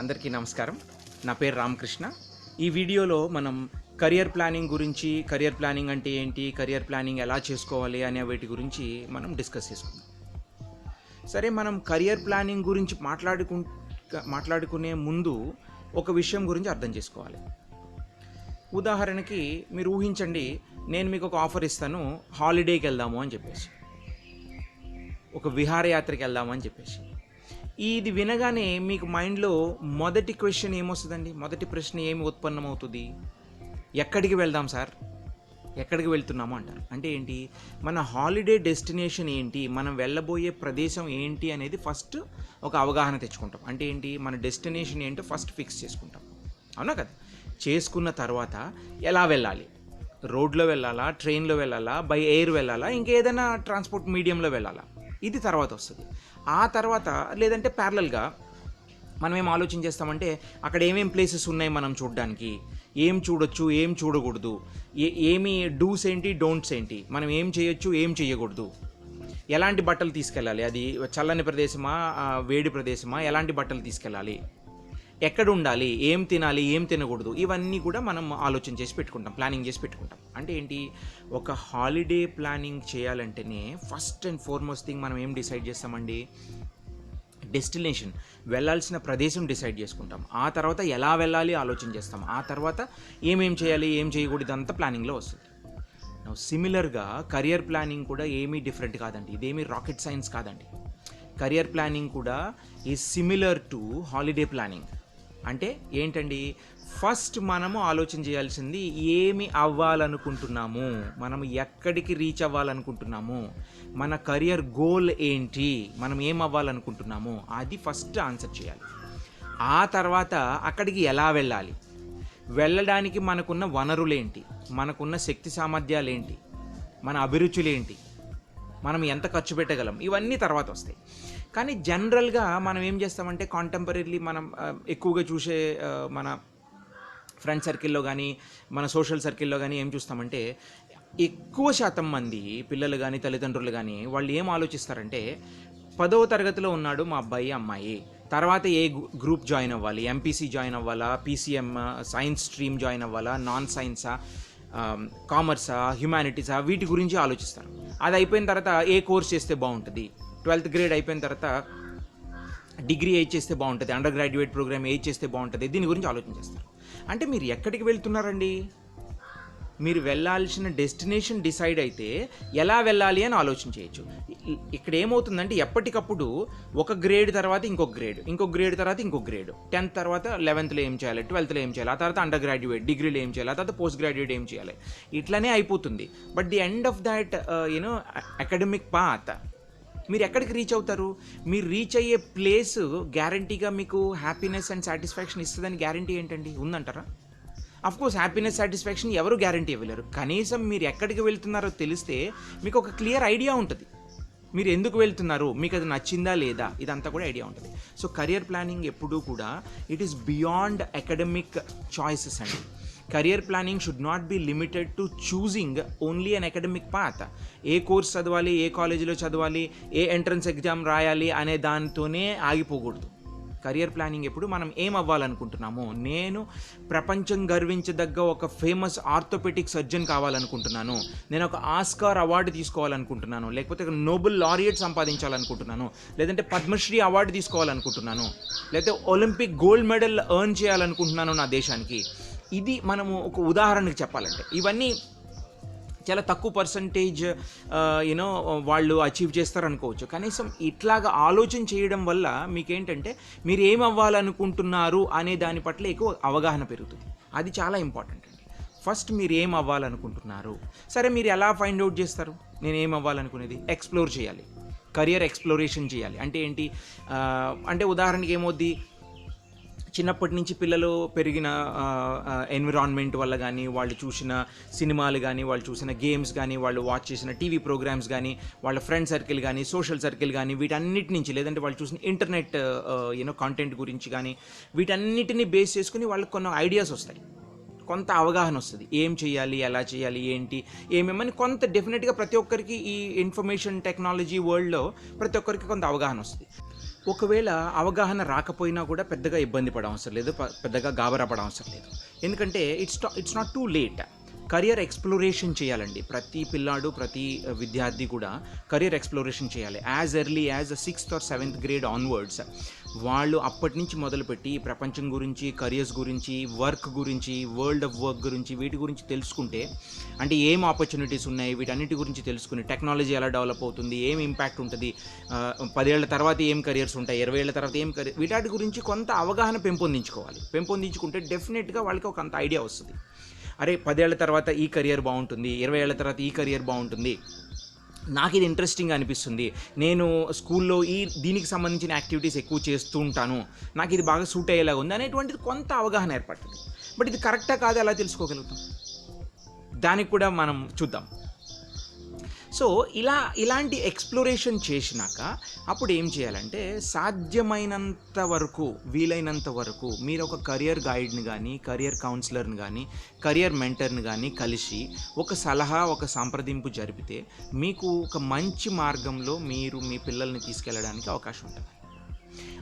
అందరికీ నమస్కారం. నా పేరు రామకృష్ణ. ఈ వీడియోలో మనం కెరియర్ ప్లానింగ్ గురించి, కెరియర్ ప్లానింగ్ అంటే ఏంటి, కెరియర్ ప్లానింగ్ ఎలా చేసుకోవాలి అనే వీటి గురించి మనం డిస్కస్ చేసుకుందాం. సరే, మనం కెరియర్ ప్లానింగ్ గురించి మాట్లాడుకునే ముందు ఒక విషయం గురించి అర్థం చేసుకోవాలి. ఉదాహరణకి మీరు ఊహించండి, నేను మీకు ఒక ఆఫర్ ఇస్తాను, హాలిడేకి వెళ్దాము అని చెప్పేసి, ఒక విహారయాత్రకి వెళ్దాము అని చెప్పేసి. ఇది వినగానే మీకు మైండ్లో మొదటి క్వశ్చన్ ఏమొస్తుందండి? మొదటి ప్రశ్న ఏమి ఉత్పన్నమవుతుంది? ఎక్కడికి వెళ్దాం సార్, ఎక్కడికి వెళ్తున్నాము అంటారు. అంటే ఏంటి, మన హాలిడే డెస్టినేషన్ ఏంటి, మనం వెళ్ళబోయే ప్రదేశం ఏంటి అనేది ఫస్ట్ ఒక అవగాహన తెచ్చుకుంటాం. అంటే ఏంటి, మన డెస్టినేషన్ ఏంటో ఫస్ట్ ఫిక్స్ చేసుకుంటాం, అవునా కదా? చేసుకున్న తర్వాత ఎలా వెళ్ళాలి, రోడ్లో వెళ్ళాలా, ట్రైన్లో వెళ్ళాలా, బై ఎయిర్ వెళ్ళాలా, ఇంకేదైనా ట్రాన్స్పోర్ట్ మీడియంలో వెళ్ళాలా, ఇది తర్వాత వస్తుంది. ఆ తర్వాత లేదంటే ప్యారలల్గా మనం ఏం ఆలోచన చేస్తామంటే, అక్కడ ఏమేం ప్లేసెస్ ఉన్నాయి మనం చూడడానికి, ఏం చూడొచ్చు, ఏం చూడకూడదు, ఏమి డూస్ ఏంటి, డోంట్స్ ఏంటి, మనం ఏం చేయొచ్చు, ఏం చేయకూడదు, ఎలాంటి బట్టలు తీసుకెళ్ళాలి, అది చల్లని ప్రదేశమా, వేడి ప్రదేశమా, ఎలాంటి బట్టలు తీసుకెళ్ళాలి, ఎక్కడ ఉండాలి, ఏం తినాలి, ఏం తినకూడదు, ఇవన్నీ కూడా మనం ఆలోచన చేసి పెట్టుకుంటాం, ప్లానింగ్ చేసి పెట్టుకుంటాం. అంటే ఏంటి, ఒక హాలిడే ప్లానింగ్ చేయాలంటేనే ఫస్ట్ అండ్ ఫార్మోస్ట్ థింగ్ మనం ఏం డిసైడ్ చేస్తామండి? డెస్టినేషన్, వెళ్ళాల్సిన ప్రదేశం డిసైడ్ చేసుకుంటాం. ఆ తర్వాత ఎలా వెళ్ళాలి ఆలోచన చేస్తాం. ఆ తర్వాత ఏమేం చేయాలి, ఏం చేయకూడదు అంతా ప్లానింగ్లో వస్తుంది. సిమిలర్గా కెరియర్ ప్లానింగ్ కూడా ఏమీ డిఫరెంట్ కాదండి, ఇదేమీ రాకెట్ సైన్స్ కాదండి. కెరియర్ ప్లానింగ్ కూడా is similar to holiday planning. అంటే ఏంటండి, ఫస్ట్ మనము ఆలోచన చేయాల్సింది ఏమి అవ్వాలనుకుంటున్నాము, మనం ఎక్కడికి రీచ్ అవ్వాలనుకుంటున్నాము, మన కెరియర్ గోల్ ఏంటి, మనం ఏం అవ్వాలనుకుంటున్నాము, అది ఫస్ట్ ఆన్సర్ చేయాలి. ఆ తర్వాత అక్కడికి ఎలా వెళ్ళాలి, వెళ్ళడానికి మనకున్న వనరులేంటి, మనకున్న శక్తి సామర్థ్యాలు ఏంటి, మన అభిరుచులేంటి, మనం ఎంత ఖర్చు పెట్టగలం, ఇవన్నీ తర్వాత వస్తాయి. కానీ జనరల్గా మనం ఏం చేస్తామంటే, కాంటెంపరీలీ మనం ఎక్కువగా చూసే మన ఫ్రెండ్ సర్కిల్లో కానీ, మన సోషల్ సర్కిల్లో కానీ ఏం చూస్తామంటే, ఎక్కువ శాతం మంది పిల్లలు కానీ, తల్లిదండ్రులు కానీ, వాళ్ళు ఏం ఆలోచిస్తారంటే, 10వ తరగతిలో ఉన్నాడు మా అబ్బాయి అమ్మాయి, తర్వాత ఏ గ్రూప్ జాయిన్ అవ్వాలి, ఎంపీసీ జాయిన్ అవ్వాలా, పీసీఎం సైన్స్ స్ట్రీమ్ జాయిన్ అవ్వాలా, నాన్ సైన్సా, కామర్సా, హ్యుమానిటీసా, వీటి గురించి ఆలోచిస్తారు. అది అయిపోయిన తర్వాత ఏ కోర్స్ చేస్తే బాగుంటుంది, 12th గ్రేడ్ అయిపోయిన తర్వాత డిగ్రీ ఏది చేస్తే బాగుంటుంది, అండర్ గ్రాడ్యుయేట్ ప్రోగ్రామ్ ఏది చేస్తే బాగుంటుంది, దీని గురించి ఆలోచన చేస్తారు. అంటే మీరు ఎక్కడికి వెళ్తున్నారండి? మీరు వెళ్ళాల్సిన డెస్టినేషన్ డిసైడ్ అయితే ఎలా వెళ్ళాలి అని ఆలోచన చేయొచ్చు. ఇక్కడ ఏమవుతుందంటే, ఎప్పటికప్పుడు ఒక గ్రేడ్ తర్వాత ఇంకొక గ్రేడ్, ఇంకొక గ్రేడ్ తర్వాత ఇంకొక గ్రేడ్, 10th తర్వాత 11thలో ఏం చేయాలి, 12thలో ఏం చేయాలి, ఆ తర్వాత అండర్ గ్రాడ్యుయేట్ డిగ్రీలో ఏం చేయాలి, ఆ తర్వాత పోస్ట్ గ్రాడ్యుయేట్ ఏం చేయాలి, ఇట్లానే అయిపోతుంది. But the end of that academic path మీరు ఎక్కడికి రీచ్ అవుతారు? మీరు రీచ్ అయ్యే ప్లేస్ గ్యారంటీగా మీకు హ్యాపీనెస్ అండ్ సాటిస్ఫాక్షన్ ఇస్తుందని గ్యారంటీ ఏంటండి, ఉందంటారా? అఫ్కోర్స్ హ్యాపీనెస్ సాటిస్ఫాక్షన్ ఎవరు గ్యారంటీ ఇవ్వలేరు. కనీసం మీరు ఎక్కడికి వెళ్తున్నారో తెలిస్తే మీకు ఒక క్లియర్ ఐడియా ఉంటుంది, మీరు ఎందుకు వెళ్తున్నారు, మీకు అది నచ్చిందా లేదా, ఇదంతా కూడా ఐడియా ఉంటుంది. సో కెరియర్ ప్లానింగ్ ఎప్పుడూ కూడా it is beyond academic choices అండి. Career planning should not be limited to choosing only an academic path. ఏ కోర్స్ చదవాలి, ఏ కాలేజీలో చదవాలి, ఏ ఎంట్రన్స్ ఎగ్జామ్ రాయాలి అనే దాంతోనే ఆగిపోకూడదు. కెరియర్ ప్లానింగ్ ఎప్పుడు మనం ఏం అవ్వాలనుకుంటున్నాము, నేను ప్రపంచం గర్వించదగ్గ ఒక ఫేమస్ ఆర్థోపెటిక్ సర్జన్ కావాలనుకుంటున్నాను, నేను ఒక ఆస్కార్ అవార్డు తీసుకోవాలనుకుంటున్నాను, లేకపోతే ఒక నోబెల్ లారియట్ సంపాదించాలనుకుంటున్నాను, లేదంటే పద్మశ్రీ అవార్డు తీసుకోవాలనుకుంటున్నాను, లేకపోతే ఒలింపిక్ గోల్డ్ మెడల్ ఎర్న్ చేయాలనుకుంటున్నాను నా దేశానికి. ఇది మనము ఒక ఉదాహరణకి చెప్పాలంటే, ఇవన్నీ చాలా తక్కువ పర్సంటేజ్ వాళ్ళు అచీవ్ చేస్తారనుకోవచ్చు. కనీసం ఇట్లాగా ఆలోచన చేయడం వల్ల మీకేంటంటే, మీరు ఏం అవ్వాలనుకుంటున్నారు అనే దాని పట్ల ఎక్కువ అవగాహన పెరుగుతుంది. అది చాలా ఇంపార్టెంట్ అండి. ఫస్ట్ మీరు ఏం అవ్వాలనుకుంటున్నారు, సరే మీరు ఎలా ఫైండ్ అవుట్ చేస్తారు? నేను ఏం అవ్వాలనుకునేది ఎక్స్ప్లోర్ చేయాలి, కెరియర్ ఎక్స్ప్లోరేషన్ చేయాలి. అంటే ఏంటి అంటే ఉదాహరణకి ఏమవుద్ది, చిన్నప్పటి నుంచి పిల్లలు పెరిగిన ఎన్విరాన్మెంట్ వల్ల కానీ, వాళ్ళు చూసిన సినిమాలు కానీ, వాళ్ళు చూసిన గేమ్స్ కానీ, వాళ్ళు వాచ్ చేసిన టీవీ ప్రోగ్రామ్స్ కానీ, వాళ్ళ ఫ్రెండ్ సర్కిల్ కానీ, సోషల్ సర్కిల్ కానీ, వీటన్నిటి నుంచి, లేదంటే వాళ్ళు చూసిన ఇంటర్నెట్ కాంటెంట్ గురించి కానీ, వీటన్నిటిని బేస్ చేసుకుని వాళ్ళకి కొన్ని ఐడియాస్ వస్తాయి, కొంత అవగాహన వస్తుంది. ఏం చేయాలి, ఎలా చేయాలి, ఏంటి, ఏమేమని కొంత డెఫినెట్గా ప్రతి ఒక్కరికి ఈ ఇన్ఫర్మేషన్ టెక్నాలజీ వరల్డ్లో ప్రతి ఒక్కరికి కొంత అవగాహన వస్తుంది. ఒకవేళ అవగాహన రాకపోయినా కూడా పెద్దగా ఇబ్బంది పడడం అవసరం లేదు, పెద్దగా గాబరా పడడం అవసరం లేదు. ఎందుకంటే it's not too late. Career exploration చేయాలండి. ప్రతి పిల్లాడు, ప్రతి విద్యార్థి కూడా కరియర్ ఎక్స్ప్లోరేషన్ చేయాలి. As early as 6th or 7th grade onwards వాళ్ళు అప్పటి నుంచి మొదలుపెట్టి ప్రపంచం గురించి, కరియర్స్ గురించి, వర్క్ గురించి, వరల్డ్ ఆఫ్ వర్క్ గురించి, వీటి గురించి తెలుసుకుంటే, అంటే ఏం ఆపర్చునిటీస్ ఉన్నాయి వీటన్నిటి గురించి తెలుసుకుని, టెక్నాలజీ ఎలా డెవలప్ అవుతుంది, ఏం ఇంపాక్ట్ ఉంటుంది, 10 ఏళ్ల తర్వాత ఏం కరియర్స్ ఉంటాయి, 20 ఏళ్ల తర్వాత ఏం కరియర్, వీటి గురించి కొంత అవగాహన పెంపొందించుకుంటే డెఫినెట్గా వాళ్ళకి ఒక అంత ఐడియా వస్తుంది. అరే 10 ఏళ్ల తర్వాత ఈ కరియర్ బాగుంటుంది, 20 ఏళ్ల తర్వాత ఈ కరియర్ బాగుంటుంది, నాకు ఇది ఇంట్రెస్టింగ్ అనిపిస్తుంది, నేను స్కూల్లో దీనికి సంబంధించిన యాక్టివిటీస్ ఎక్కువ చేస్తూ ఉంటాను, నాకు ఇది బాగా సూట్ అయ్యేలాగా ఉంది అనేటువంటిది కొంత అవగాహన ఏర్పడుతుంది. బట్ ఇది కరెక్టా కాదు ఎలా తెలుసుకోగలుగుతాం? దానికి కూడా మనం చూద్దాం. సో ఇలాంటి ఎక్స్ప్లోరేషన్ చేసినాక అప్పుడు ఏం చేయాలంటే, సాధ్యమైనంత వరకు, వీలైనంత వరకు మీరు ఒక కరియర్ గైడ్ని కానీ, కరియర్ కౌన్సిలర్ని కానీ, కరియర్ మెంటర్ని కానీ కలిసి ఒక సలహా, ఒక సంప్రదింపు జరిపితే మీకు ఒక మంచి మార్గంలో మీరు మీ పిల్లల్ని తీసుకెళ్ళడానికి అవకాశం ఉంటుంది.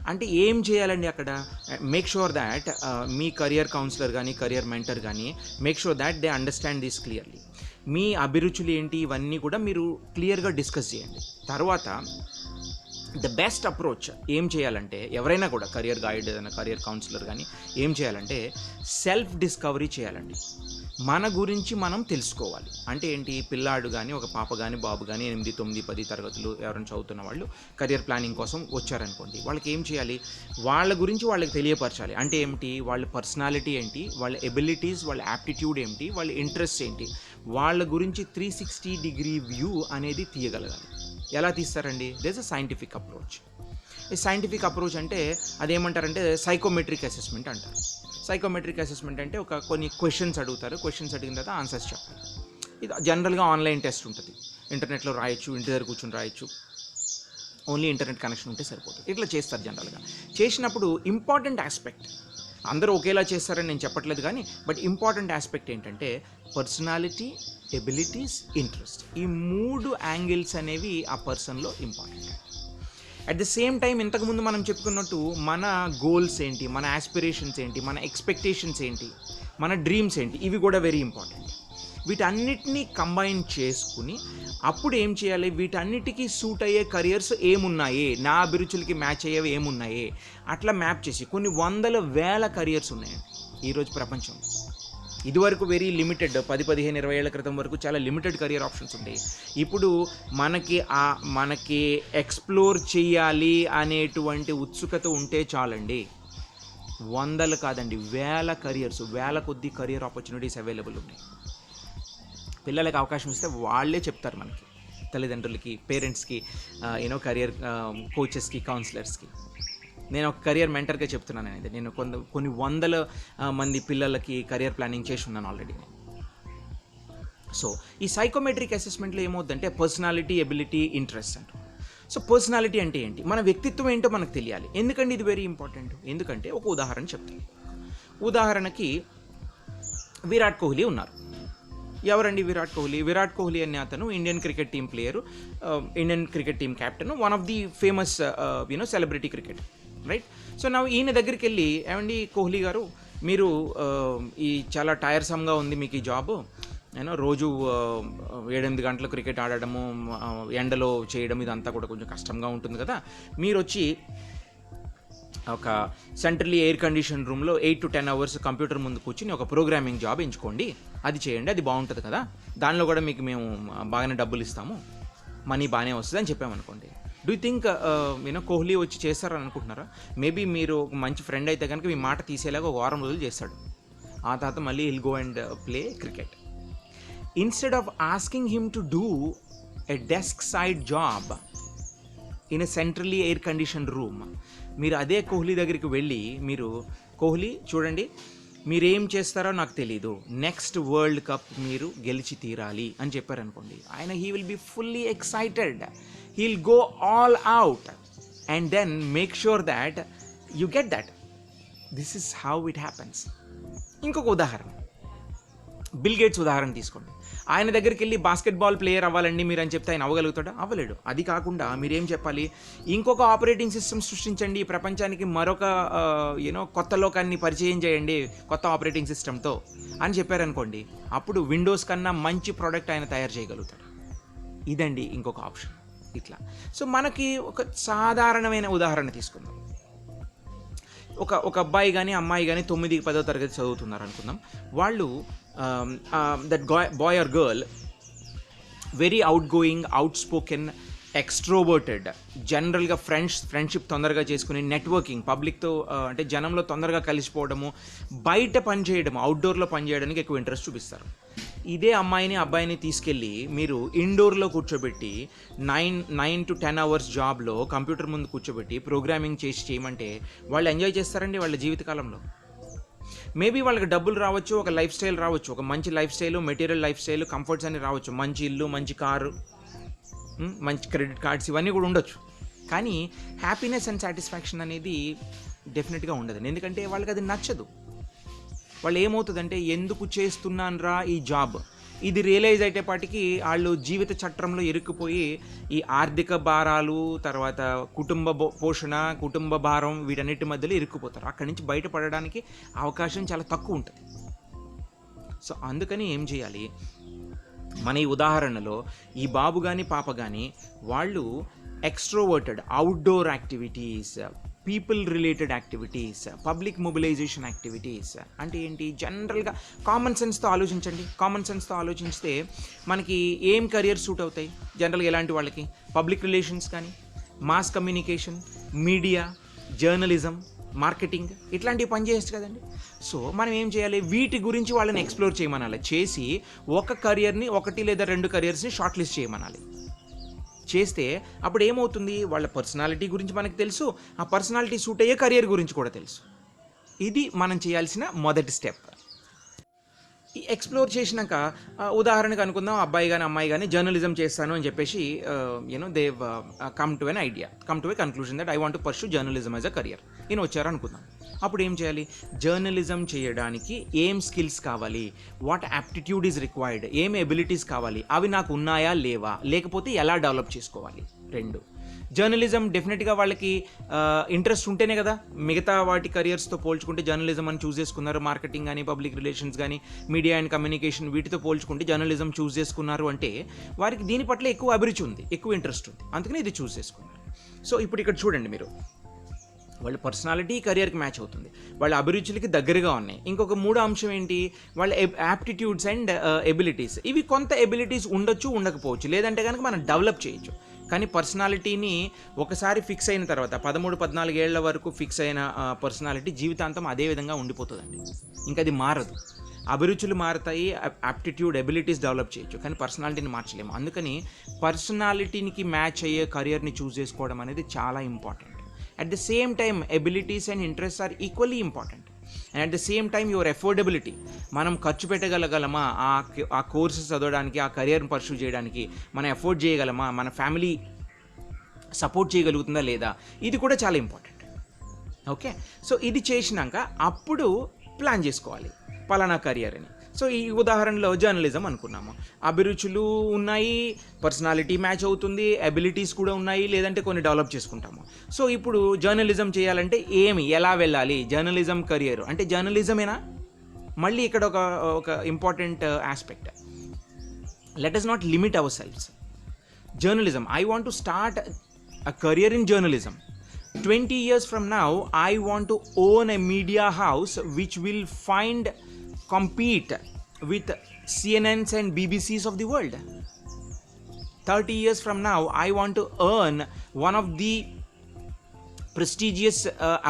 అంటే ఏం చేయాలండి అక్కడ? మేక్ షూర్ దాట్ మీ కరియర్ కౌన్సిలర్ కానీ, కరియర్ మెంటర్ కానీ make sure that they understand this clearly. మీ అభిరుచులు ఏంటి ఇవన్నీ కూడా మీరు క్లియర్గా డిస్కస్ చేయండి. తర్వాత ద బెస్ట్ అప్రోచ్ ఏం చేయాలంటే, ఎవరైనా కూడా కరియర్ గైడ్, కరియర్ కౌన్సిలర్ కానీ ఏం చేయాలంటే సెల్ఫ్ డిస్కవరీ చేయాలండి. మన గురించి మనం తెలుసుకోవాలి. అంటే ఏంటి? పిల్లాడు కానీ, ఒక పాప కానీ, బాబు కానీ 8, 9, 10 తరగతులు ఎవరైనా చదువుతున్న వాళ్ళు కరియర్ ప్లానింగ్ కోసం వచ్చారనుకోండి, వాళ్ళకి ఏం చేయాలి? వాళ్ళ గురించి వాళ్ళకి తెలియపరచాలి. అంటే ఏమిటి? వాళ్ళ పర్సనాలిటీ ఏంటి, వాళ్ళ ఎబిలిటీస్, వాళ్ళ యాప్టిట్యూడ్ ఏంటి, వాళ్ళ ఇంట్రెస్ట్ ఏంటి, వాళ్ళ గురించి 360-degree వ్యూ అనేది తీయగలగాలి. ఎలా తీస్తారండి? There is a scientific approach. ఈ సైంటిఫిక్ అప్రోచ్ అంటే అదేమంటారంటే సైకోమెట్రిక్ అసెస్మెంట్ అంటారు. సైకోమెట్రిక్ అసెస్మెంట్ అంటే కొన్ని క్వశ్చన్స్ అడుగుతారు, క్వశ్చన్స్ అడిగిన తర్వాత ఆన్సర్స్ చెప్పాలి. ఇది జనరల్గా ఆన్లైన్ టెస్ట్ ఉంటుంది, ఇంటర్నెట్లో రాయొచ్చు, ఇంటి దగ్గర కూర్చొని రాయొచ్చు, ఓన్లీ ఇంటర్నెట్ కనెక్షన్ ఉంటే సరిపోతుంది. ఇట్లా చేస్తారు జనరల్గా. చేసినప్పుడు ఇంపార్టెంట్ ఆస్పెక్ట్, అందరూ ఒకేలా చేస్తారని నేను చెప్పట్లేదు కానీ, బట్ ఇంపార్టెంట్ ఆస్పెక్ట్ ఏంటంటే పర్సనాలిటీ, ఎబిలిటీస్, ఇంట్రెస్ట్. ఈ 3 యాంగిల్స్ అనేవి ఆ పర్సన్లో important. At the same time ఇంతకుముందు మనం చెప్పుకున్నట్టు మన గోల్స్ ఏంటి, మన ఆస్పిరేషన్స్ ఏంటి, మన ఎక్స్పెక్టేషన్స్ ఏంటి, మన డ్రీమ్స్ ఏంటి, ఇవి కూడా వెరీ ఇంపార్టెంట్. వీటన్నిటినీ కంబైన్ చేసుకుని అప్పుడు ఏం చేయాలి? వీటన్నిటికీ సూట్ అయ్యే కరియర్స్ ఏమున్నాయి, నా అభిరుచులకి మ్యాచ్ అయ్యేవి ఏమున్నాయి, అట్లా మ్యాప్ చేసి కొన్ని 100,000 కరియర్స్ ఉన్నాయండి ఈరోజు ప్రపంచంలో. ఇదివరకు వెరీ లిమిటెడ్, 10, 15, 20 ఏళ్ల క్రితం వరకు చాలా లిమిటెడ్ కరియర్ ఆప్షన్స్ ఉంటాయి. ఇప్పుడు మనకి ఎక్స్ప్లోర్ చేయాలి అనేటువంటి ఉత్సుకత ఉంటే చాలండి, 100 కాదండి 1000 కరియర్స్, 1000 కొద్ది కరియర్ ఆపర్చునిటీస్ అవైలబుల్ ఉన్నాయి. పిల్లలకి అవకాశం ఇస్తే వాళ్ళే చెప్తారు మనకి, తల్లిదండ్రులకి, పేరెంట్స్కి, కరియర్ కోచెస్కి, కౌన్సిలర్స్కి. నేను ఒక కరియర్ మెంటర్గా చెప్తున్నాను అనేది. నేను కొన్ని 100 మంది పిల్లలకి కరియర్ ప్లానింగ్ చేసి ఉన్నాను ఆల్రెడీ. సో ఈ సైకోమెట్రిక్ అసెస్మెంట్లో ఏమవుతుందంటే పర్సనాలిటీ, ఎబిలిటీ, ఇంట్రెస్ట్ అంటారు. సో పర్సనాలిటీ అంటే ఏంటి, మన వ్యక్తిత్వం ఏంటో మనకు తెలియాలి. ఎందుకంటే ఇది వెరీ ఇంపార్టెంట్. ఎందుకంటే ఒక ఉదాహరణ చెప్తాను. ఉదాహరణకి విరాట్ కోహ్లీ ఉన్నారు. ఎవరండి విరాట్ కోహ్లీ? విరాట్ కోహ్లీ అనే అతను Indian cricket team player, Indian cricket team captain, one of the famous celebrity cricket, right? So నా ఈయన దగ్గరికి వెళ్ళి, ఏమండి కోహ్లీ గారు, మీరు ఈ చాలా టైర్సమ్గా ఉంది మీకు ఈ జాబ్, రోజు 7-8 గంటలు క్రికెట్ ఆడడము, ఎండలో చేయడం, ఇదంతా కూడా కొంచెం కష్టంగా ఉంటుంది కదా, మీరు వచ్చి ఒక సెంట్రల్లీ ఎయిర్ కండిషన్ రూమ్లో 8 to 10 hours కంప్యూటర్ ముందు కూర్చుని ఒక ప్రోగ్రామింగ్ జాబ్ ఎంచుకోండి, అది చేయండి, అది బాగుంటుంది కదా, దానిలో కూడా మీకు మేము బాగానే డబ్బులు ఇస్తాము, మనీ బాగానే వస్తుంది అని చెప్పామనుకోండి. డూ యూ థింక్ కోహ్లీ వచ్చి చేస్తారని అనుకుంటున్నారా? మేబీ మీరు ఒక మంచి ఫ్రెండ్ అయితే కనుక మీ మాట తీసేలాగా 1 వారం రోజులు చేస్తాడు. ఆ తర్వాత మళ్ళీ hill go and play cricket. Instead of asking him to do a desk side job in a centrally air condition room, మీరు అదే కోహ్లీ దగ్గరికి వెళ్ళి, మీరు కోహ్లీ చూడండి, మీరేం చేస్తారో నాకు తెలీదు, నెక్స్ట్ వరల్డ్ కప్ మీరు గెలిచి తీరాలి అని చెప్పారనుకోండి, ఆయన he will be fully excited, he will go all out and then make sure that you get that. This is how it happens. ఇంకొక ఉదాహరణ, బిల్ గేట్స్ ఉదాహరణ తీసుకోండి. ఆయన దగ్గరికి వెళ్ళి బాస్కెట్బాల్ ప్లేయర్ అవ్వాలండి మీరు అని చెప్తే ఆయన అవ్వగలుగుతాడా? అవ్వలేడు. అది కాకుండా మీరేం చెప్పాలి, ఇంకొక ఆపరేటింగ్ సిస్టమ్ సృష్టించండి, ప్రపంచానికి మరొక కొత్త లోకాన్ని పరిచయం చేయండి కొత్త ఆపరేటింగ్ సిస్టమ్తో అని చెప్పారనుకోండి, అప్పుడు విండోస్ కన్నా మంచి ప్రోడక్ట్ ఆయన తయారు చేయగలుగుతాడు. ఇదండి ఇంకొక ఆప్షన్. ఇట్లా. సో మనకి ఒక సాధారణమైన ఉదాహరణ తీసుకుందాం. ఒక అబ్బాయి కానీ అమ్మాయి కానీ 9-10 తరగతి చదువుతున్నారు అనుకుందాం. వాళ్ళు that boy or girl very out going, out spoken, extroverted, జనరల్గా ఫ్రెండ్షిప్ తొందరగా చేసుకుని, నెట్వర్కింగ్, పబ్లిక్తో అంటే జనంలో తొందరగా కలిసిపోవడము, బయట పనిచేయడం, అవుట్డోర్లో పనిచేయడానికి ఎక్కువ ఇంట్రెస్ట్ చూపిస్తారు. ఇదే అమ్మాయిని అబ్బాయిని తీసుకెళ్ళి మీరు ఇండోర్లో కూర్చోబెట్టి 9 to 10 అవర్స్ జాబ్లో కంప్యూటర్ ముందు కూర్చోబెట్టి ప్రోగ్రామింగ్ చేయమంటే వాళ్ళు ఎంజాయ్ చేస్తారండి వాళ్ళ జీవితకాలంలో? మేబీ వాళ్ళకి డబ్బులు రావచ్చు, ఒక లైఫ్ స్టైల్ రావచ్చు, ఒక మంచి life style, material life style, comforts అన్ని రావచ్చు, మంచి ఇల్లు, మంచి కారు, మంచి క్రెడిట్ కార్డ్స్, ఇవన్నీ కూడా ఉండొచ్చు. కానీ హ్యాపీనెస్ అండ్ సాటిస్ఫాక్షన్ అనేది డెఫినెట్గా ఉండదు. ఎందుకంటే వాళ్ళకి అది నచ్చదు. వాళ్ళు ఏమవుతుందంటే, ఎందుకు చేస్తున్నాను రా ఈ జాబ్, ఇది రియలైజ్ అయ్యేపాటికి వాళ్ళు జీవిత చట్రంలో ఇరుక్కుపోయి ఈ ఆర్థిక భారాలు, తర్వాత కుటుంబ పోషణ, కుటుంబ భారం, వీటన్నిటి మధ్యలో ఇరుక్కుపోతారు. అక్కడి నుంచి బయటపడడానికి అవకాశం చాలా తక్కువ ఉంటుంది. సో అందుకని ఏం చేయాలి, మన ఈ ఉదాహరణలో ఈ బాబు కానీ పాప కానీ వాళ్ళు extroverted, outdoor activities, people related activities, public mobilisation activities అంటే ఏంటి, జనరల్గా కామన్ సెన్స్తో ఆలోచించండి. కామన్ సెన్స్తో ఆలోచిస్తే మనకి ఏం కెరియర్ సూట్ అవుతాయి జనరల్గా ఎలాంటి వాళ్ళకి? పబ్లిక్ రిలేషన్స్ కానీ, mass communication, media, journalism, marketing, ఇట్లాంటివి పనిచేయచ్చు కదండి. సో మనం ఏం చేయాలి, వీటి గురించి వాళ్ళని ఎక్స్ప్లోర్ చేయమనాలి. చేసి ఒక కెరియర్ని, 1 లేదా 2 కెరియర్స్ని షార్ట్ లిస్ట్ చేయమనాలి. చేస్తే అప్పుడు ఏమవుతుంది, వాళ్ళ పర్సనాలిటీ గురించి మనకు తెలుసు, ఆ పర్సనాలిటీ సూట్ అయ్యే కెరియర్ గురించి కూడా తెలుసు. ఇది మనం చేయాల్సిన మొదటి స్టెప్. ఈ ఎక్స్ప్లోర్ చేసినాక ఉదాహరణకు అనుకుందాం, అబ్బాయి కానీ అమ్మాయి కానీ జర్నలిజం చేస్తాను అని చెప్పేసి they've come to an idea, come to a conclusion that I want to pursue journalism as a career. ఈయన వచ్చారు అనుకుందాం. అప్పుడు ఏం చేయాలి, జర్నలిజం చేయడానికి ఏం స్కిల్స్ కావాలి, వాట్ యాప్టిట్యూడ్ ఈజ్ రిక్వైర్డ్, ఏం ఎబిలిటీస్ కావాలి, అవి నాకు ఉన్నాయా లేవా, లేకపోతే ఎలా డెవలప్ చేసుకోవాలి. 2, జర్నలిజం డెఫినెట్గా వాళ్ళకి ఇంట్రెస్ట్ ఉంటేనే కదా మిగతా వాటి కెరియర్స్తో పోల్చుకుంటే జర్నలిజం అని చూస్ చేసుకున్నారు. మార్కెటింగ్ కానీ, పబ్లిక్ రిలేషన్స్ కానీ, మీడియా అండ్ కమ్యూనికేషన్, వీటితో పోల్చుకుంటే జర్నలిజం చూస్ చేసుకున్నారు అంటే వారికి దీని పట్ల ఎక్కువ అభిరుచి ఉంది, ఎక్కువ ఇంట్రెస్ట్ ఉంది, అందుకని ఇది చూస్ చేసుకున్నారు. సో ఇప్పుడు ఇక్కడ చూడండి మీరు, వాళ్ళ పర్సనాలిటీ కెరియర్కి మ్యాచ్ అవుతుంది, వాళ్ళ అభిరుచులకి దగ్గరగా ఉన్నాయి. ఇంకొక 3వ అంశం ఏంటి, వాళ్ళ యాప్టిట్యూడ్స్ అండ్ ఎబిలిటీస్. ఇవి కొంత ఎబిలిటీస్ ఉండొచ్చు, ఉండకపోవచ్చు, లేదంటే కనుక మనం డెవలప్ చేయొచ్చు. కానీ పర్సనాలిటీని ఒకసారి ఫిక్స్ అయిన తర్వాత 13-14 ఏళ్ల వరకు ఫిక్స్ అయిన పర్సనాలిటీ జీవితాంతం అదే విధంగా ఉండిపోతుందండి, ఇంకా అది మారదు. అభిరుచులు మారుతాయి, యాప్టిట్యూడ్, ఎబిలిటీస్ డెవలప్ చేయొచ్చు, కానీ పర్సనాలిటీని మార్చలేము. అందుకని పర్సనాలిటీకి మ్యాచ్ అయ్యే కెరియర్ని చూస్ చేసుకోవడం అనేది చాలా important. At the same time, abilities and interests are equally important. And at the same time, your affordability, మనం ఖర్చు పెట్టగలగలమా ఆ కోర్సెస్ చదవడానికి, ఆ కెరియర్ని పర్సూ చేయడానికి, మనం అఫోర్డ్ చేయగలమా, మన ఫ్యామిలీ సపోర్ట్ చేయగలుగుతుందా లేదా, ఇది కూడా చాలా ఇంపార్టెంట్. ఓకే, సో ఇది చేసినాక అప్పుడు ప్లాన్ చేసుకోవాలి పలానా కెరియర్ అని. సో ఈ ఉదాహరణలో జర్నలిజం అనుకున్నాము, అభిరుచులు ఉన్నాయి, పర్సనాలిటీ మ్యాచ్ అవుతుంది, ఎబిలిటీస్ కూడా ఉన్నాయి, లేదంటే కొన్ని డెవలప్ చేసుకుంటాము. సో ఇప్పుడు జర్నలిజం చేయాలంటే ఎలా వెళ్ళాలి, జర్నలిజం కెరియర్ అంటే జర్నలిజమేనా? మళ్ళీ ఇక్కడ ఒక important aspect, let us not limit ourselves. Journalism, I want to start a career in journalism. 20 years from now, I want to own a media house which will compete with CNNs and BBCs of the world. 30 years from now, I want to earn one of the prestigious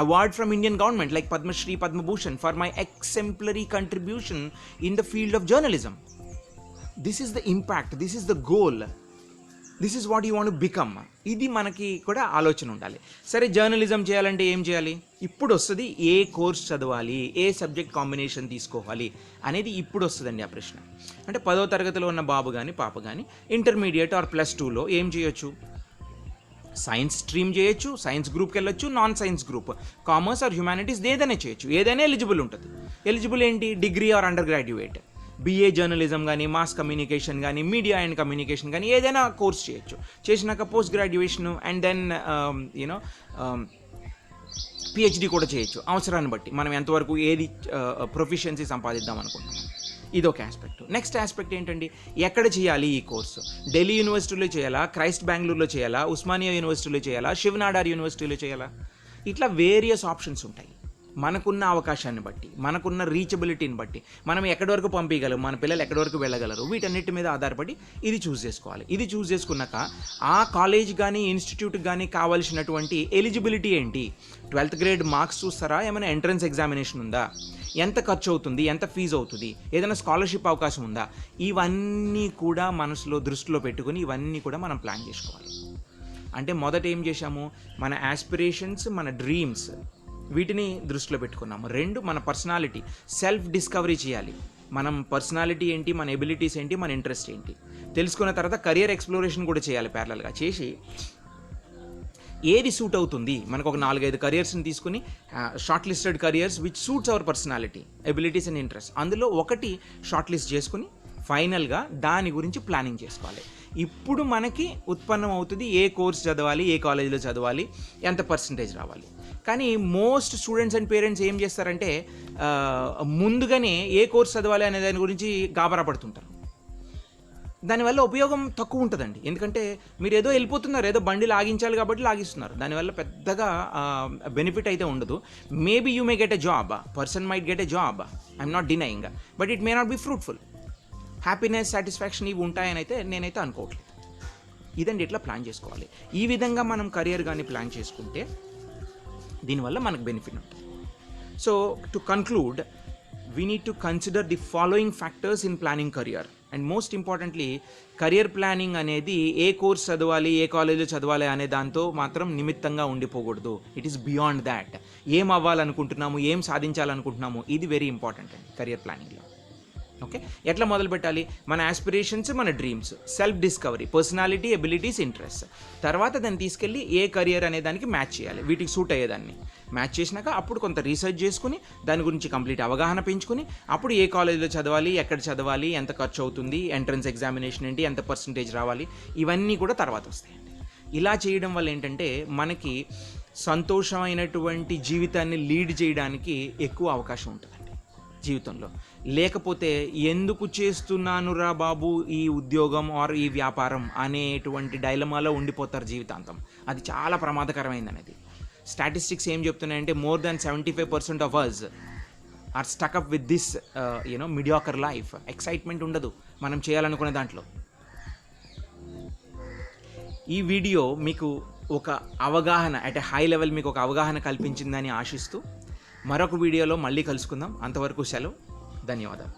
award from Indian government like Padma Shri, Padma Bhushan for my exemplary contribution in the field of journalism. This is the impact, this is the goal, this is what you want to become. ఇది మనకి కూడా ఆలోచన ఉండాలి. సరే, journalism చేయాలంటే ఏం చేయాలి? ఇప్పుడు వస్తుంది, ఏ కోర్స్ చదవాలి, ఏ సబ్జెక్ట్ కాంబినేషన్ తీసుకోవాలి అనేది ఇప్పుడు వస్తుందండి ఆ ప్రశ్న. అంటే 10వ తరగతిలో ఉన్న బాబు కానీ పాప కానీ ఇంటర్మీడియట్ ఆర్ +2లో ఏం చేయొచ్చు? సైన్స్ స్ట్రీమ్ చేయొచ్చు, సైన్స్ గ్రూప్కి వెళ్ళొచ్చు, non science group, commerce or humanities ఏదైనా చేయొచ్చు, ఏదైనా ఎలిజిబుల్ ఉంటుంది. ఎలిజిబుల్ ఏంటి? Degree or under graduate. BA journalism కానీ, మాస్ కమ్యూనికేషన్ కానీ, మీడియా అండ్ కమ్యూనికేషన్ కానీ ఏదైనా కోర్స్ చేయొచ్చు. చేసినాక post graduation and then PhD కూడా చేయొచ్చు, అవసరాన్ని బట్టి మనం ఎంతవరకు ఏది ప్రొఫిషియన్సీ సంపాదిద్దాం అనుకుంటున్నాం. ఇదొక ఆస్పెక్ట్. నెక్స్ట్ ఆస్పెక్ట్ ఏంటండి, ఎక్కడ చేయాలి ఈ కోర్సు? ఢిల్లీ యూనివర్సిటీలో చేయాలా, క్రైస్ట్ బెంగళూరులో చేయాలా, ఉస్మానియా యూనివర్సిటీలో చేయాలా, శివనాడార్ యూనివర్సిటీలో చేయాలా? ఇట్లా వేరియస్ ఆప్షన్స్ ఉంటాయి. మనకున్న అవకాశాన్ని బట్టి, మనకున్న రీచబిలిటీని బట్టి, మనం ఎక్కడి వరకు పంపించగలం, మన పిల్లలు ఎక్కడి వరకు వెళ్ళగలరు, వీటన్నిటి మీద ఆధారపడి ఇది చూస్ చేసుకోవాలి. ఇది చూస్ చేసుకున్నాక ఆ కాలేజ్ కానీ ఇన్స్టిట్యూట్కి కానీ కావాల్సినటువంటి ఎలిజిబిలిటీ ఏంటి, 12th గ్రేడ్ మార్క్స్ చూస్తారా, ఏమైనా ఎంట్రన్స్ ఎగ్జామినేషన్ ఉందా, ఎంత ఖర్చు అవుతుంది, ఎంత ఫీజు అవుతుంది, ఏదైనా స్కాలర్షిప్ అవకాశం ఉందా, ఇవన్నీ కూడా మనసులో దృష్టిలో పెట్టుకుని ఇవన్నీ కూడా మనం ప్లాన్ చేసుకోవాలి. అంటే మొదట ఏం చేశాము, మన యాస్పిరేషన్స్, మన డ్రీమ్స్, వీటిని దృష్టిలో పెట్టుకున్నాము. 2 మన పర్సనాలిటీ, సెల్ఫ్ డిస్కవరీ చేయాలి. మనం పర్సనాలిటీ ఏంటి, మన ఎబిలిటీస్ ఏంటి, మన ఇంట్రెస్ట్ ఏంటి తెలుసుకున్న తర్వాత కెరియర్ ఎక్స్ప్లోరేషన్ కూడా చేయాలి. ప్యారలల్గా చేసి ఏది సూట్ అవుతుంది, మనకు ఒక 4-5 కరియర్స్ని తీసుకుని short listed career's which suits hour personality, abilities and interest, అందులో ఒకటి షార్ట్ లిస్ట్ చేసుకుని ఫైనల్గా దాని గురించి ప్లానింగ్ చేసుకోవాలి. ఇప్పుడు మనకి ఉత్పన్నం అవుతుంది ఏ కోర్స్ చదవాలి, ఏ కాలేజీలో చదవాలి, ఎంత పర్సంటేజ్ రావాలి. కానీ మోస్ట్ స్టూడెంట్స్ అండ్ పేరెంట్స్ ఏం చేస్తారంటే ముందుగానే ఏ కోర్స్ చదవాలి అనే దాని గురించి గాబరా పడుతుంటారు. దానివల్ల ఉపయోగం తక్కువ ఉంటుందండి. ఎందుకంటే మీరు ఏదో వెళ్ళిపోతున్నారు, ఏదో బండి లాగించాలి కాబట్టి లాగిస్తున్నారు, దానివల్ల పెద్దగా బెనిఫిట్ అయితే ఉండదు. Maybe you may get a job, person might get a job, I'm not denying, but it may not be fruitful. Happiness, satisfaction ఇవి ఉంటాయని అయితే నేనైతే అనుకోవట్లేదు. ఇదండి ఇట్లా ప్లాన్ చేసుకోవాలి. ఈ విధంగా మనం కెరియర్ కానీ ప్లాన్ చేసుకుంటే దీనివల్ల మనకు బెనిఫిట్ ఉంటుంది. So to conclude, we need to consider the following factors in planning career. And most importantly, career planning అనేది ఏ కోర్స్ చదవాలి, ఏ కాలేజీలో చదవాలి అనే దాంతో మాత్రం నిమిత్తంగా ఉండిపోకూడదు. It is beyond that. ఏం అవ్వాలనుకుంటున్నాము, ఏం సాధించాలనుకుంటున్నాము, ఇది వెరీ ఇంపార్టెంట్ అండి కెరియర్ ప్లానింగ్లో. ఓకే, ఎట్లా మొదలు పెట్టాలి? మన ఆస్పిరేషన్స్, మన dreams, self discovery, personality, abilities, interest, తర్వాత దాన్ని తీసుకెళ్ళి ఏ కెరియర్ అనే దానికి మ్యాచ్ చేయాలి, వీటికి సూట్ అయ్యేదాన్ని మ్యాచ్ చేసినాక అప్పుడు కొంత రీసెర్చ్ చేసుకుని దాని గురించి కంప్లీట్ అవగాహన పెంచుకుని అప్పుడు ఏ కాలేజీలో చదవాలి, ఎక్కడ చదవాలి, ఎంత ఖర్చు అవుతుంది, ఎంట్రన్స్ ఎగ్జామినేషన్ ఏంటి, ఎంత పర్సంటేజ్ రావాలి, ఇవన్నీ కూడా తర్వాత వస్తాయండి. ఇలా చేయడం వల్ల ఏంటంటే మనకి సంతోషమైనటువంటి జీవితాన్ని లీడ్ చేయడానికి ఎక్కువ అవకాశం ఉంటుందండి జీవితంలో. లేకపోతే ఎందుకు చేస్తున్నానురా బాబు ఈ ఉద్యోగం ఆర్ ఈ వ్యాపారం అనేటువంటి డైలమాలో ఉండిపోతారు జీవితాంతం. అది చాలా ప్రమాదకరమైంది అనేది. స్టాటిస్టిక్స్ ఏం చెప్తున్నాయంటే more than 75% of us are stuck up with this mediocre life. Excitement ఉండదు మనం చేయాలనుకునే దాంట్లో. ఈ వీడియో మీకు ఒక అవగాహన, అట్ ఎ హై లెవెల్ మీకు ఒక అవగాహన కల్పించిందని ఆశిస్తూ మరొక వీడియోలో మళ్ళీ కలుసుకుందాం. అంతవరకు సెలవు. ధన్యవాదాలు.